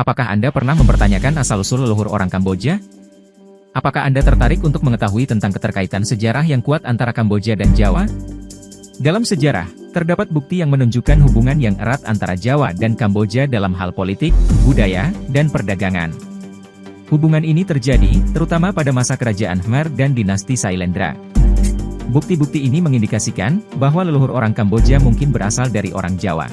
Apakah Anda pernah mempertanyakan asal-usul leluhur orang Kamboja? Apakah Anda tertarik untuk mengetahui tentang keterkaitan sejarah yang kuat antara Kamboja dan Jawa? Dalam sejarah, terdapat bukti yang menunjukkan hubungan yang erat antara Jawa dan Kamboja dalam hal politik, budaya, dan perdagangan. Hubungan ini terjadi, terutama pada masa kerajaan Khmer dan dinasti Sailendra. Bukti-bukti ini mengindikasikan bahwa leluhur orang Kamboja mungkin berasal dari orang Jawa.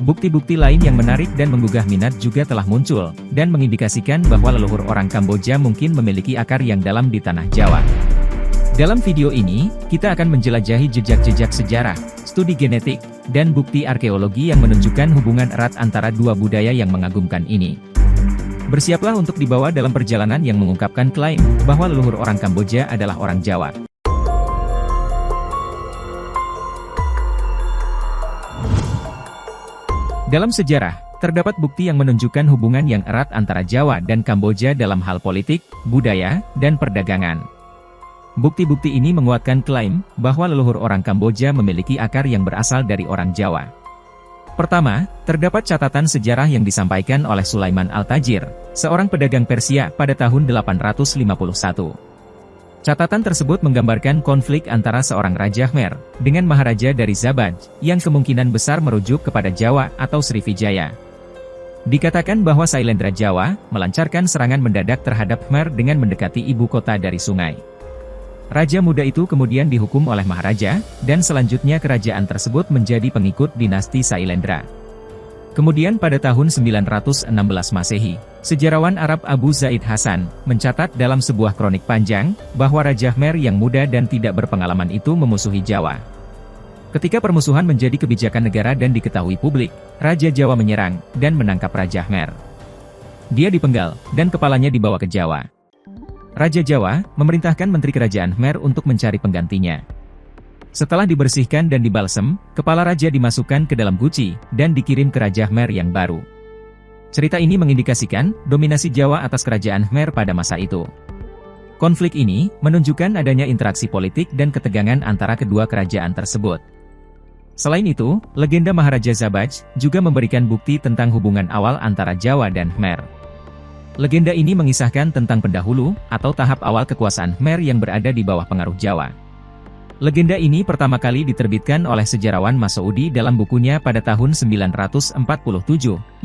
Bukti-bukti lain yang menarik dan menggugah minat juga telah muncul, dan mengindikasikan bahwa leluhur orang Kamboja mungkin memiliki akar yang dalam di tanah Jawa. Dalam video ini, kita akan menjelajahi jejak-jejak sejarah, studi genetik, dan bukti arkeologi yang menunjukkan hubungan erat antara dua budaya yang mengagumkan ini. Bersiaplah untuk dibawa dalam perjalanan yang mengungkapkan klaim bahwa leluhur orang Kamboja adalah orang Jawa. Dalam sejarah, terdapat bukti yang menunjukkan hubungan yang erat antara Jawa dan Kamboja dalam hal politik, budaya, dan perdagangan. Bukti-bukti ini menguatkan klaim bahwa leluhur orang Kamboja memiliki akar yang berasal dari orang Jawa. Pertama, terdapat catatan sejarah yang disampaikan oleh Sulaiman Al-Tajir, seorang pedagang Persia pada tahun 851. Catatan tersebut menggambarkan konflik antara seorang Raja Khmer dengan Maharaja dari Zabaj, yang kemungkinan besar merujuk kepada Jawa atau Srivijaya. Dikatakan bahwa Sailendra Jawa melancarkan serangan mendadak terhadap Khmer dengan mendekati ibu kota dari sungai. Raja muda itu kemudian dihukum oleh Maharaja, dan selanjutnya kerajaan tersebut menjadi pengikut dinasti Sailendra. Kemudian pada tahun 916 Masehi, sejarawan Arab Abu Zaid Hasan mencatat dalam sebuah kronik panjang bahwa Raja Khmer yang muda dan tidak berpengalaman itu memusuhi Jawa. Ketika permusuhan menjadi kebijakan negara dan diketahui publik, Raja Jawa menyerang dan menangkap Raja Khmer. Dia dipenggal dan kepalanya dibawa ke Jawa. Raja Jawa memerintahkan menteri kerajaan Khmer untuk mencari penggantinya. Setelah dibersihkan dan dibalsem, kepala raja dimasukkan ke dalam guci, dan dikirim ke Raja Khmer yang baru. Cerita ini mengindikasikan dominasi Jawa atas kerajaan Khmer pada masa itu. Konflik ini menunjukkan adanya interaksi politik dan ketegangan antara kedua kerajaan tersebut. Selain itu, legenda Maharaja Zabaj juga memberikan bukti tentang hubungan awal antara Jawa dan Khmer. Legenda ini mengisahkan tentang pendahulu, atau tahap awal kekuasaan Khmer yang berada di bawah pengaruh Jawa. Legenda ini pertama kali diterbitkan oleh sejarawan Masaudi dalam bukunya pada tahun 947,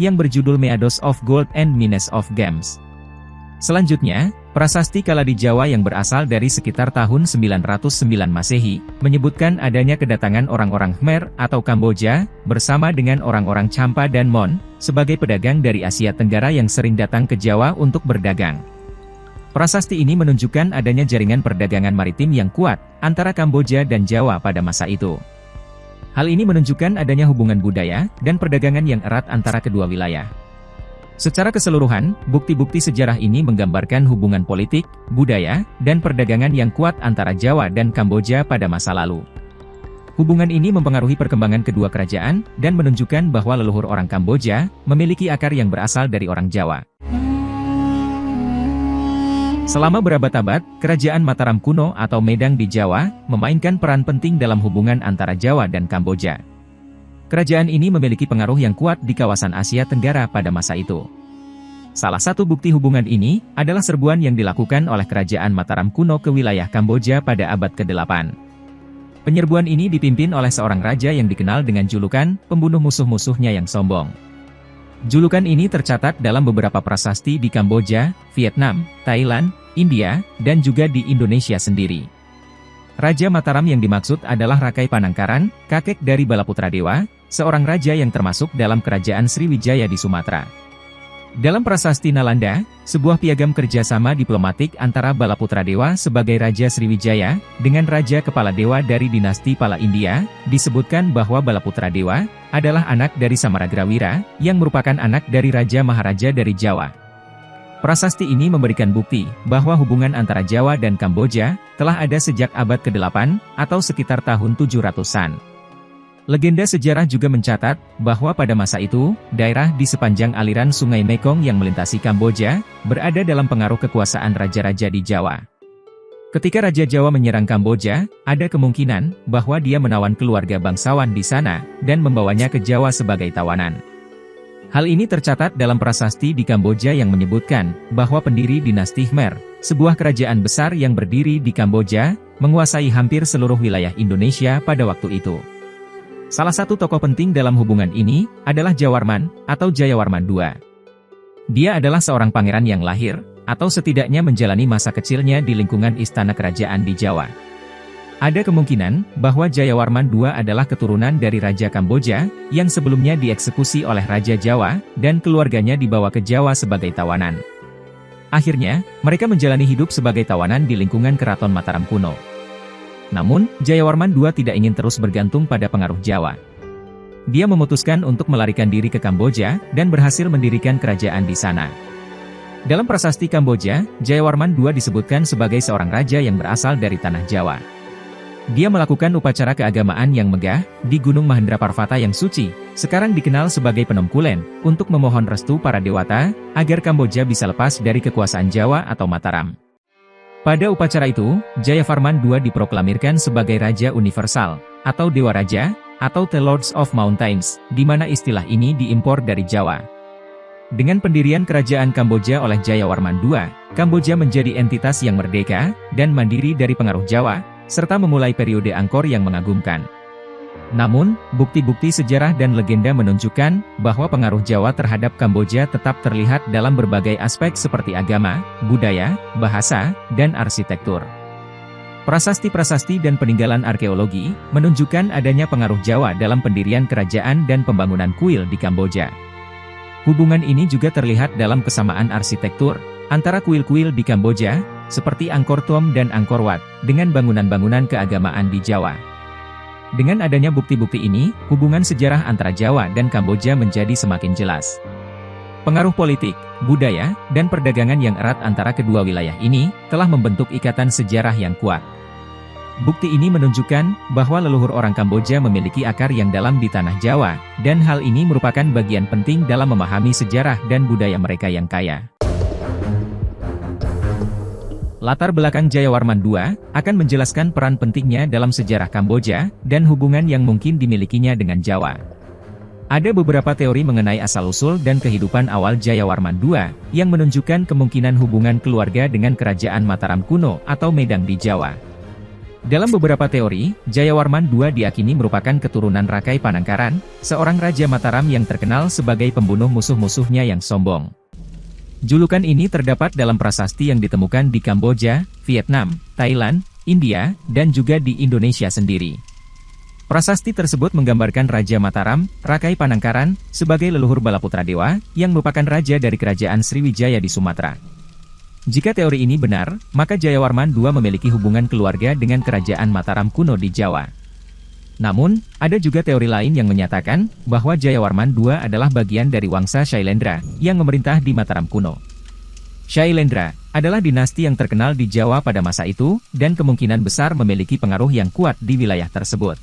yang berjudul Meadows of Gold and Mines of Gems. Selanjutnya, prasasti kala di Jawa yang berasal dari sekitar tahun 909 Masehi, menyebutkan adanya kedatangan orang-orang Khmer atau Kamboja, bersama dengan orang-orang Champa dan Mon, sebagai pedagang dari Asia Tenggara yang sering datang ke Jawa untuk berdagang. Prasasti ini menunjukkan adanya jaringan perdagangan maritim yang kuat antara Kamboja dan Jawa pada masa itu. Hal ini menunjukkan adanya hubungan budaya dan perdagangan yang erat antara kedua wilayah. Secara keseluruhan, bukti-bukti sejarah ini menggambarkan hubungan politik, budaya, dan perdagangan yang kuat antara Jawa dan Kamboja pada masa lalu. Hubungan ini mempengaruhi perkembangan kedua kerajaan dan menunjukkan bahwa leluhur orang Kamboja memiliki akar yang berasal dari orang Jawa. Selama berabad-abad, Kerajaan Mataram kuno atau Medang di Jawa, memainkan peran penting dalam hubungan antara Jawa dan Kamboja. Kerajaan ini memiliki pengaruh yang kuat di kawasan Asia Tenggara pada masa itu. Salah satu bukti hubungan ini, adalah serbuan yang dilakukan oleh Kerajaan Mataram kuno ke wilayah Kamboja pada abad ke-8. Penyerbuan ini dipimpin oleh seorang raja yang dikenal dengan julukan, pembunuh musuh-musuhnya yang sombong. Julukan ini tercatat dalam beberapa prasasti di Kamboja, Vietnam, Thailand, India, dan juga di Indonesia sendiri. Raja Mataram yang dimaksud adalah Rakai Panangkaran, kakek dari Balaputradewa, seorang raja yang termasuk dalam kerajaan Sriwijaya di Sumatera. Dalam prasasti Nalanda, sebuah piagam kerjasama diplomatik antara Balaputradewa sebagai Raja Sriwijaya, dengan Raja Kepala Dewa dari dinasti Pala India, disebutkan bahwa Balaputradewa adalah anak dari Samaragrawira, yang merupakan anak dari Raja Maharaja dari Jawa. Prasasti ini memberikan bukti bahwa hubungan antara Jawa dan Kamboja telah ada sejak abad ke-8 atau sekitar tahun 700-an. Legenda sejarah juga mencatat bahwa pada masa itu, daerah di sepanjang aliran Sungai Mekong yang melintasi Kamboja berada dalam pengaruh kekuasaan raja-raja di Jawa. Ketika Raja Jawa menyerang Kamboja, ada kemungkinan bahwa dia menawan keluarga bangsawan di sana dan membawanya ke Jawa sebagai tawanan. Hal ini tercatat dalam prasasti di Kamboja yang menyebutkan bahwa pendiri dinasti Khmer, sebuah kerajaan besar yang berdiri di Kamboja, menguasai hampir seluruh wilayah Indonesia pada waktu itu. Salah satu tokoh penting dalam hubungan ini adalah Jayawarman atau Jayawarman II. Dia adalah seorang pangeran yang lahir, atau setidaknya menjalani masa kecilnya di lingkungan istana kerajaan di Jawa. Ada kemungkinan bahwa Jayawarman II adalah keturunan dari Raja Kamboja, yang sebelumnya dieksekusi oleh Raja Jawa, dan keluarganya dibawa ke Jawa sebagai tawanan. Akhirnya, mereka menjalani hidup sebagai tawanan di lingkungan Keraton Mataram kuno. Namun, Jayawarman II tidak ingin terus bergantung pada pengaruh Jawa. Dia memutuskan untuk melarikan diri ke Kamboja, dan berhasil mendirikan kerajaan di sana. Dalam prasasti Kamboja, Jayawarman II disebutkan sebagai seorang raja yang berasal dari tanah Jawa. Dia melakukan upacara keagamaan yang megah di Gunung Mahendraparvata yang suci, sekarang dikenal sebagai Phnom Kulen, untuk memohon restu para dewata, agar Kamboja bisa lepas dari kekuasaan Jawa atau Mataram. Pada upacara itu, Jayavarman II diproklamirkan sebagai Raja Universal, atau Dewa Raja, atau The Lords of Mountains, di mana istilah ini diimpor dari Jawa. Dengan pendirian kerajaan Kamboja oleh Jayawarman II, Kamboja menjadi entitas yang merdeka dan mandiri dari pengaruh Jawa, serta memulai periode Angkor yang mengagumkan. Namun, bukti-bukti sejarah dan legenda menunjukkan bahwa pengaruh Jawa terhadap Kamboja tetap terlihat dalam berbagai aspek seperti agama, budaya, bahasa, dan arsitektur. Prasasti-prasasti dan peninggalan arkeologi menunjukkan adanya pengaruh Jawa dalam pendirian kerajaan dan pembangunan kuil di Kamboja. Hubungan ini juga terlihat dalam kesamaan arsitektur antara kuil-kuil di Kamboja, seperti Angkor Thom dan Angkor Wat, dengan bangunan-bangunan keagamaan di Jawa. Dengan adanya bukti-bukti ini, hubungan sejarah antara Jawa dan Kamboja menjadi semakin jelas. Pengaruh politik, budaya, dan perdagangan yang erat antara kedua wilayah ini, telah membentuk ikatan sejarah yang kuat. Bukti ini menunjukkan bahwa leluhur orang Kamboja memiliki akar yang dalam di tanah Jawa, dan hal ini merupakan bagian penting dalam memahami sejarah dan budaya mereka yang kaya. Latar belakang Jayawarman II akan menjelaskan peran pentingnya dalam sejarah Kamboja dan hubungan yang mungkin dimilikinya dengan Jawa. Ada beberapa teori mengenai asal-usul dan kehidupan awal Jayawarman II yang menunjukkan kemungkinan hubungan keluarga dengan kerajaan Mataram kuno atau Medang di Jawa. Dalam beberapa teori, Jayawarman II diyakini merupakan keturunan Rakai Panangkaran, seorang raja Mataram yang terkenal sebagai pembunuh musuh-musuhnya yang sombong. Julukan ini terdapat dalam prasasti yang ditemukan di Kamboja, Vietnam, Thailand, India, dan juga di Indonesia sendiri. Prasasti tersebut menggambarkan Raja Mataram, Rakai Panangkaran, sebagai leluhur Balaputra Dewa, yang merupakan raja dari kerajaan Sriwijaya di Sumatera. Jika teori ini benar, maka Jayawarman II memiliki hubungan keluarga dengan kerajaan Mataram kuno di Jawa. Namun, ada juga teori lain yang menyatakan bahwa Jayawarman II adalah bagian dari Wangsa Shailendra yang memerintah di Mataram kuno. Shailendra adalah dinasti yang terkenal di Jawa pada masa itu, dan kemungkinan besar memiliki pengaruh yang kuat di wilayah tersebut.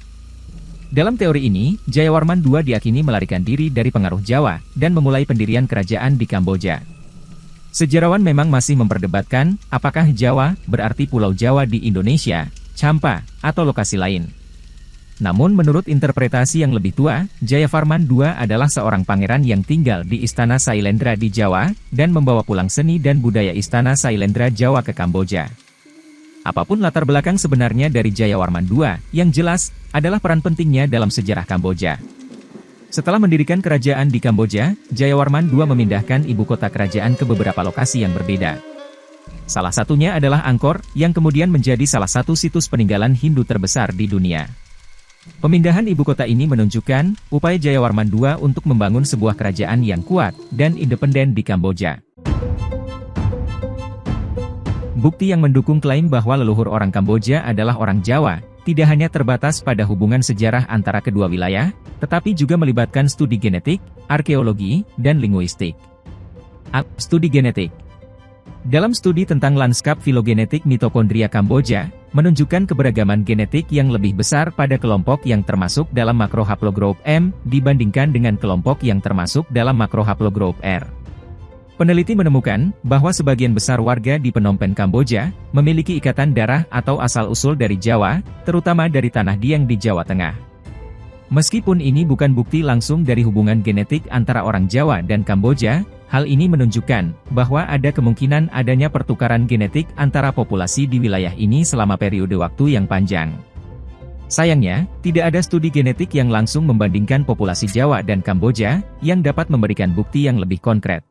Dalam teori ini, Jayawarman II diyakini melarikan diri dari pengaruh Jawa dan memulai pendirian kerajaan di Kamboja. Sejarawan memang masih memperdebatkan apakah Jawa berarti Pulau Jawa di Indonesia, Champa, atau lokasi lain. Namun menurut interpretasi yang lebih tua, Jayavarman II adalah seorang pangeran yang tinggal di Istana Shailendra di Jawa, dan membawa pulang seni dan budaya Istana Shailendra Jawa ke Kamboja. Apapun latar belakang sebenarnya dari Jayawarman II, yang jelas, adalah peran pentingnya dalam sejarah Kamboja. Setelah mendirikan kerajaan di Kamboja, Jayawarman II memindahkan ibu kota kerajaan ke beberapa lokasi yang berbeda. Salah satunya adalah Angkor, yang kemudian menjadi salah satu situs peninggalan Hindu terbesar di dunia. Pemindahan ibu kota ini menunjukkan upaya Jayawarman II untuk membangun sebuah kerajaan yang kuat dan independen di Kamboja. Bukti yang mendukung klaim bahwa leluhur orang Kamboja adalah orang Jawa, tidak hanya terbatas pada hubungan sejarah antara kedua wilayah, tetapi juga melibatkan studi genetik, arkeologi, dan linguistik. Studi genetik. Dalam studi tentang lanskap filogenetik mitokondria Kamboja, menunjukkan keberagaman genetik yang lebih besar pada kelompok yang termasuk dalam makrohaplogroup M, dibandingkan dengan kelompok yang termasuk dalam makrohaplogroup R. Peneliti menemukan bahwa sebagian besar warga di Phnom Penh Kamboja memiliki ikatan darah atau asal-usul dari Jawa, terutama dari Tanah Dieng di Jawa Tengah. Meskipun ini bukan bukti langsung dari hubungan genetik antara orang Jawa dan Kamboja, hal ini menunjukkan bahwa ada kemungkinan adanya pertukaran genetik antara populasi di wilayah ini selama periode waktu yang panjang. Sayangnya, tidak ada studi genetik yang langsung membandingkan populasi Jawa dan Kamboja, yang dapat memberikan bukti yang lebih konkret.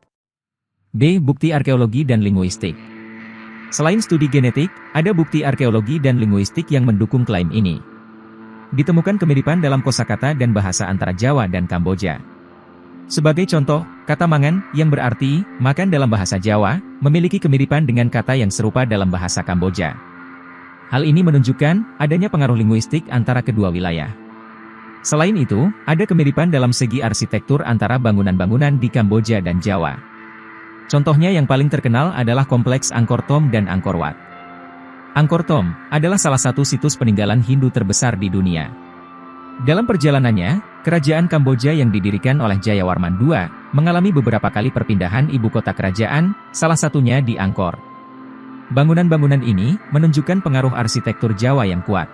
D. Bukti arkeologi dan linguistik. Selain studi genetik, ada bukti arkeologi dan linguistik yang mendukung klaim ini. Ditemukan kemiripan dalam kosakata dan bahasa antara Jawa dan Kamboja. Sebagai contoh, kata mangan, yang berarti makan dalam bahasa Jawa, memiliki kemiripan dengan kata yang serupa dalam bahasa Kamboja. Hal ini menunjukkan adanya pengaruh linguistik antara kedua wilayah. Selain itu, ada kemiripan dalam segi arsitektur antara bangunan-bangunan di Kamboja dan Jawa. Contohnya yang paling terkenal adalah kompleks Angkor Thom dan Angkor Wat. Angkor Thom adalah salah satu situs peninggalan Hindu terbesar di dunia. Dalam perjalanannya, kerajaan Kamboja yang didirikan oleh Jayawarman II mengalami beberapa kali perpindahan ibu kota kerajaan, salah satunya di Angkor. Bangunan-bangunan ini menunjukkan pengaruh arsitektur Jawa yang kuat.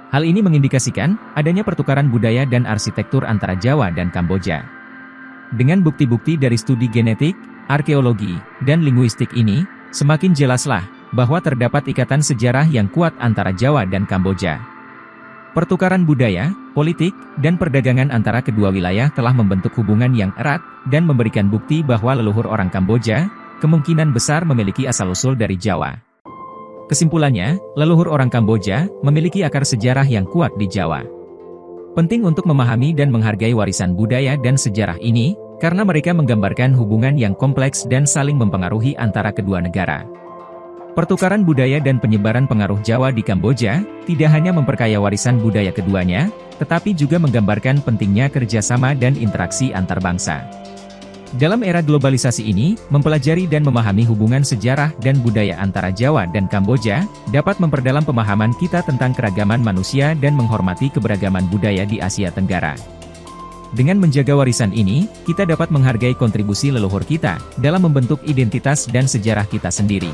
Hal ini mengindikasikan adanya pertukaran budaya dan arsitektur antara Jawa dan Kamboja. Dengan bukti-bukti dari studi genetik, arkeologi, dan linguistik ini, semakin jelaslah bahwa terdapat ikatan sejarah yang kuat antara Jawa dan Kamboja. Pertukaran budaya, politik, dan perdagangan antara kedua wilayah telah membentuk hubungan yang erat, dan memberikan bukti bahwa leluhur orang Kamboja, kemungkinan besar memiliki asal-usul dari Jawa. Kesimpulannya, leluhur orang Kamboja memiliki akar sejarah yang kuat di Jawa. Penting untuk memahami dan menghargai warisan budaya dan sejarah ini, karena mereka menggambarkan hubungan yang kompleks dan saling mempengaruhi antara kedua negara. Pertukaran budaya dan penyebaran pengaruh Jawa di Kamboja, tidak hanya memperkaya warisan budaya keduanya, tetapi juga menggambarkan pentingnya kerjasama dan interaksi antar bangsa. Dalam era globalisasi ini, mempelajari dan memahami hubungan sejarah dan budaya antara Jawa dan Kamboja, dapat memperdalam pemahaman kita tentang keragaman manusia dan menghormati keberagaman budaya di Asia Tenggara. Dengan menjaga warisan ini, kita dapat menghargai kontribusi leluhur kita, dalam membentuk identitas dan sejarah kita sendiri.